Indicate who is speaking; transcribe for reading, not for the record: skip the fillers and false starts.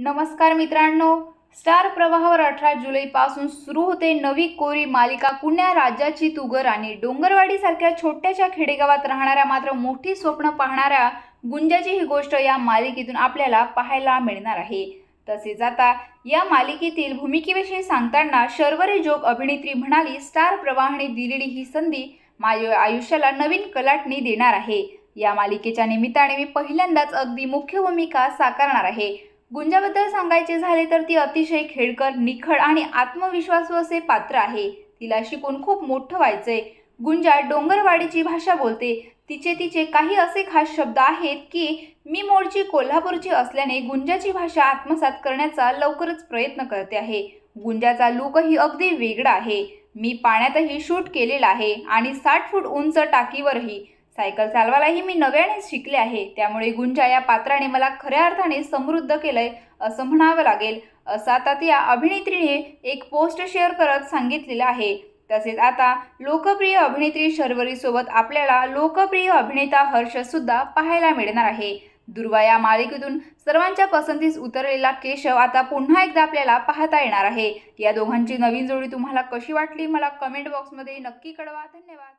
Speaker 1: नमस्कार मित्रांनो, स्टार प्रवाहावर 18 जुलैपासून सुरू होते नवी कोरी मालिका पुण्या राज्याची तुगर आणि डोंगरवाडीसारख्या छोट्याशा खेडेगावात राहणाऱ्या मात्र मोठी स्वप्न पाहणाऱ्या गुंजाची ही गोष्ट या मालिकेतून आपल्याला पाहायला मिळणार आहे। तसेच आता या मालिकेतील भूमिकेविषयी सांगताना शर्वरी जोग अभिनेत्री म्हणाली, स्टार प्रवाहाने दिलेली ही संधी माझ्या आयुष्याला नवीन कलाटणी देणार आहे। या मालिकेच्या निमित्ताने मी पहिल्यांदाच अगदी मुख्य भूमिका साकारणार आहे। गुंजाबद्दल सांगायचे झाले तर ती अतिशय खेळकर, निखळ आणि आत्मविश्वासू असे पात्र आहे। तिला शिकून खूप मोठं व्हायचंय। गुंजा डोंगरवाडीची भाषा बोलते। तिचे काही असे खास शब्द आहेत की मी मूळची कोल्हापूरची असल्याने गुंजाची भाषा आत्मसात करण्याचा लवकरच प्रयत्न करते आहे। गुंजाचा लुकही अगदी वेगळा आहे। मी पाण्यातही शूट केलेला आहे आणि 60 फूट उंच टाकीवरही। सायकल चालवायलाही मी नव्याने शिकले आहे। त्यामुळे गुंजा या पात्राने मला खऱ्या अर्थाने समृद्ध केलंय असं म्हणावं लागेल, असं आता त्या अभिनेत्रीने एक पोस्ट शेअर करत सांगितलेलं आहे। तसेच आता लोकप्रिय अभिनेत्री शर्वरी सोबत आपल्याला लोकप्रिय अभिनेता हर्ष सुद्धा पाहायला मिळणार आहे। दुर्वा या मालिकेतून सर्वांच्या पसंतीस उतरलेला केशव आता पुन्हा एकदा आपल्याला पाहता येणार आहे। या दोघांची नवीन जोडी तुम्हाला कशी वाटली मला कमेंट बॉक्समध्ये नक्की कळवा। धन्यवाद।